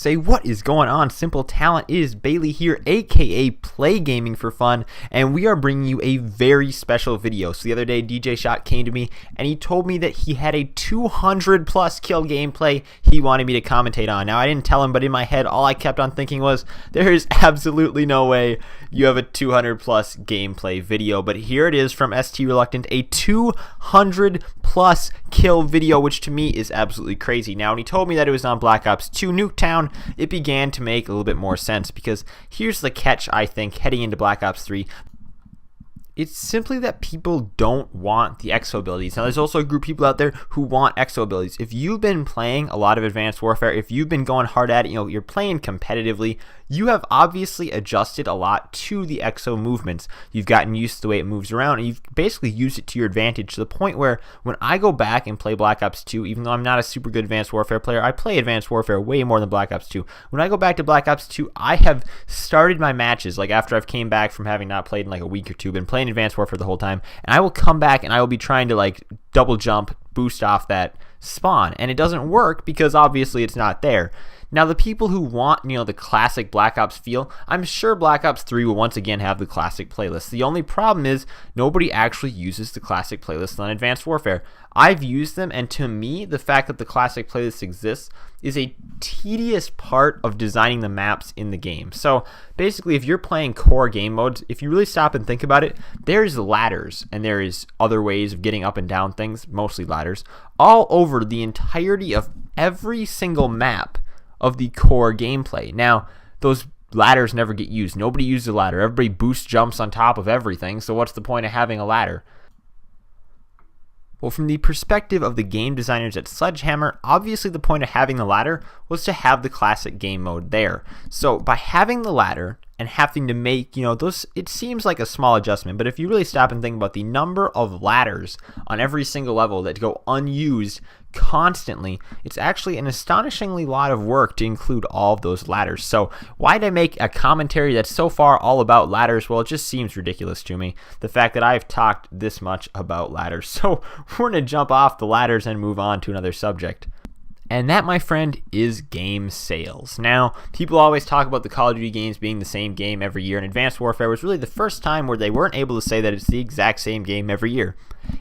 Say what is going on, Simple Talent? It is Bailey here, aka Play Gaming for Fun, and we are bringing you a very special video. So the other day DJ Shot came to me and he told me that he had a 200 plus kill gameplay he wanted me to commentate on. Now I didn't tell him, but in my head all I kept on thinking was there is absolutely no way you have a 200 plus gameplay video, but here it is from ST Reluctant, a 200 plus kill video, which to me is absolutely crazy. Now when he told me that it was on Black Ops 2 NukeTown, it began to make a little bit more sense, because here's the catch, I think, heading into Black Ops 3. It's simply that people don't want the exo abilities. Now, there's also a group of people out there who want exo abilities. If you've been playing a lot of Advanced Warfare, if you've been going hard at it, you're playing competitively, you have obviously adjusted a lot to the exo movements. You've gotten used to the way it moves around, and you've basically used it to your advantage, to the point where when I go back and play Black Ops 2, even though I'm not a super good Advanced Warfare player, I play Advanced Warfare way more than Black Ops 2. When I go back to Black Ops 2, I have started my matches, like after I've came back from having not played in like a week or two, been playing Advanced Warfare the whole time, and I will come back and I will be trying to like double jump, boost off that spawn, and it doesn't work because obviously it's not there. Now, the people who want, the classic Black Ops feel, I'm sure Black Ops 3 will once again have the classic playlist. The only problem is nobody actually uses the classic playlist on Advanced Warfare. I've used them, and to me, the fact that the classic playlist exists is a tedious part of designing the maps in the game. So basically, if you're playing core game modes, if you really stop and think about it, there's ladders and there is other ways of getting up and down things, mostly ladders, all over the entirety of every single map of the core gameplay. Now, those ladders never get used. Nobody uses a ladder. Everybody boost jumps on top of everything, so what's the point of having a ladder? Well, from the perspective of the game designers at Sledgehammer, obviously the point of having the ladder was to have the classic game mode there. So by having the ladder and having to make, those, it seems like a small adjustment, but if you really stop and think about the number of ladders on every single level that go unused constantly, it's actually an astonishingly lot of work to include all of those ladders. So why did I make a commentary that's so far all about ladders? Well, it just seems ridiculous to me, the fact that I've talked this much about ladders. So we're going to jump off the ladders and move on to another subject. And that, my friend, is game sales. Now, people always talk about the Call of Duty games being the same game every year, and Advanced Warfare was really the first time where they weren't able to say that it's the exact same game every year.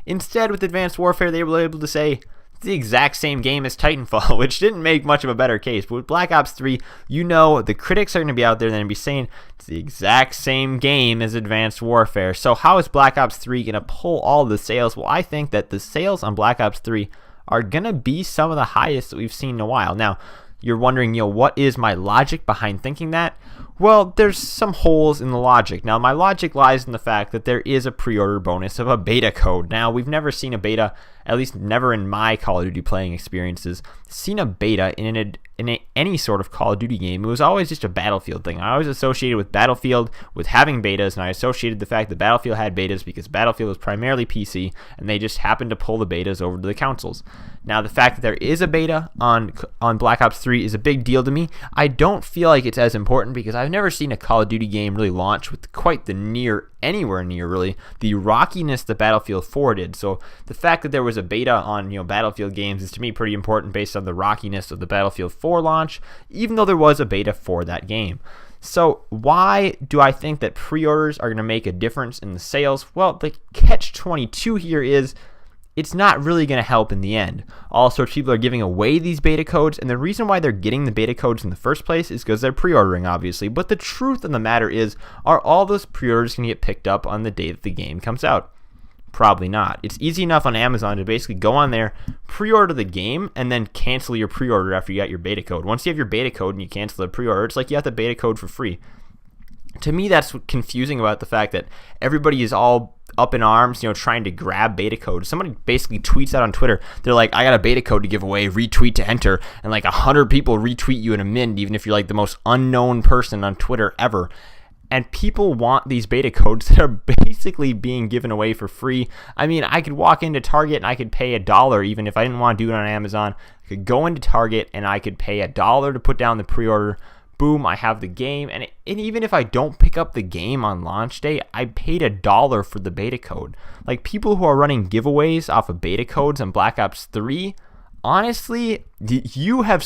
Instead, with Advanced Warfare, they were able to say the exact same game as Titanfall, which didn't make much of a better case. But with Black Ops 3, the critics are going to be out there and be saying it's the exact same game as Advanced Warfare. So how is Black Ops 3 going to pull all the sales? Well, I think that the sales on Black Ops 3 are going to be some of the highest that we've seen in a while. Now, you're wondering, what is my logic behind thinking that? Well, there's some holes in the logic. Now, my logic lies in the fact that there is a pre-order bonus of a beta code. Now, we've never seen a beta, at least never in my Call of Duty playing experiences, seen a beta in any sort of Call of Duty game. It was always just a Battlefield thing. I always associated with Battlefield with having betas, and I associated the fact that Battlefield had betas because Battlefield was primarily PC, and they just happened to pull the betas over to the consoles. Now, the fact that there is a beta on Black Ops 3 is a big deal to me. I don't feel like it's as important because I've never seen a Call of Duty game really launch with quite anywhere near really the rockiness that Battlefield 4 did. So the fact that there was a beta on Battlefield games is to me pretty important based on the rockiness of the Battlefield 4 launch, even though there was a beta for that game. So why do I think that pre-orders are going to make a difference in the sales? Well, the catch-22 here is it's not really going to help in the end. All sorts of people are giving away these beta codes, and the reason why they're getting the beta codes in the first place is because they're pre-ordering, obviously. But the truth of the matter is, are all those pre-orders going to get picked up on the day that the game comes out? Probably not. It's easy enough on Amazon to basically go on there, pre-order the game, and then cancel your pre-order after you got your beta code. Once you have your beta code and you cancel the pre-order, it's like you have the beta code for free. To me, that's confusing about the fact that everybody is all up in arms, trying to grab beta codes. Somebody basically tweets out on Twitter, they're like, I got a beta code to give away, retweet to enter, and like 100 people retweet you in a minute, even if you're like the most unknown person on Twitter ever. And people want these beta codes that are basically being given away for free. I mean, I could walk into Target and I could pay $1, even if I didn't want to do it on Amazon. I could go into Target and I could pay $1 to put down the pre-order. Boom, I have the game, and even if I don't pick up the game on launch day, I paid $1 for the beta code. Like, people who are running giveaways off of beta codes on Black Ops 3, honestly, you have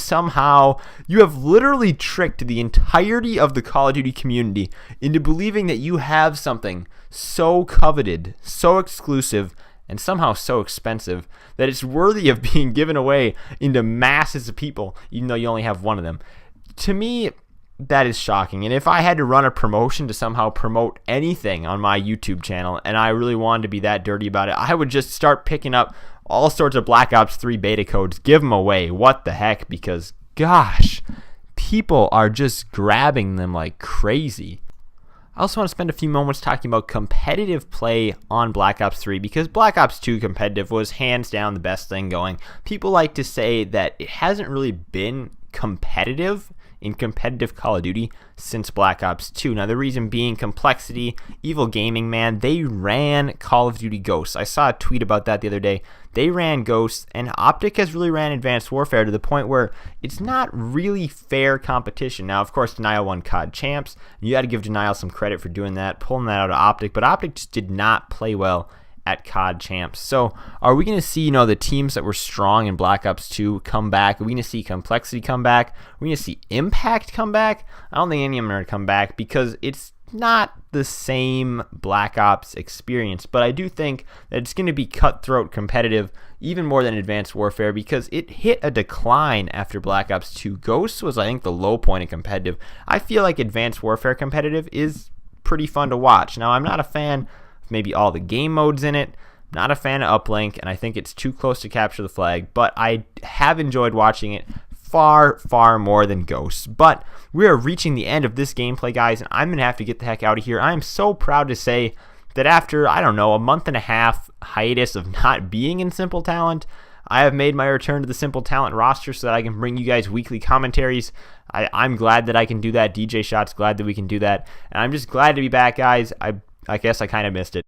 literally tricked the entirety of the Call of Duty community into believing that you have something so coveted, so exclusive, and somehow so expensive that it's worthy of being given away into masses of people, even though you only have one of them. To me, that is shocking. And if I had to run a promotion to somehow promote anything on my YouTube channel, and I really wanted to be that dirty about it, I would just start picking up all sorts of Black Ops 3 beta codes, give them away. What the heck? Because, gosh, people are just grabbing them like crazy. I also want to spend a few moments talking about competitive play on Black Ops 3 because Black Ops 2 competitive was hands down the best thing going. People like to say that it hasn't really been competitive in competitive Call of Duty since Black Ops 2. Now, the reason being complexity. Evil Gaming, man, they ran Call of Duty Ghosts. I saw a tweet about that the other day. They ran Ghosts, and Optic has really ran Advanced Warfare to the point where it's not really fair competition. Now, of course, Denial won COD Champs. You got to give Denial some credit for doing that, pulling that out of Optic, but Optic just did not play well at COD Champs. So are we going to see, the teams that were strong in Black Ops 2 come back? Are we going to see Complexity come back? Are we going to see Impact come back? I don't think any of them are going to come back because it's not the same Black Ops experience, but I do think that it's going to be cutthroat competitive even more than Advanced Warfare because it hit a decline after Black Ops 2. Ghosts was, I think, the low point in competitive. I feel like Advanced Warfare competitive is pretty fun to watch. Now, I'm not a fan maybe all the game modes in it. Not a fan of Uplink, and I think it's too close to capture the flag, but I have enjoyed watching it far, far more than Ghosts. But we are reaching the end of this gameplay, guys, and I'm going to have to get the heck out of here. I am so proud to say that after, I don't know, a month and a half hiatus of not being in Simple Talent, I have made my return to the Simple Talent roster so that I can bring you guys weekly commentaries. I'm glad that I can do that. DJ Shot's glad that we can do that. And I'm just glad to be back, guys. I guess I kind of missed it.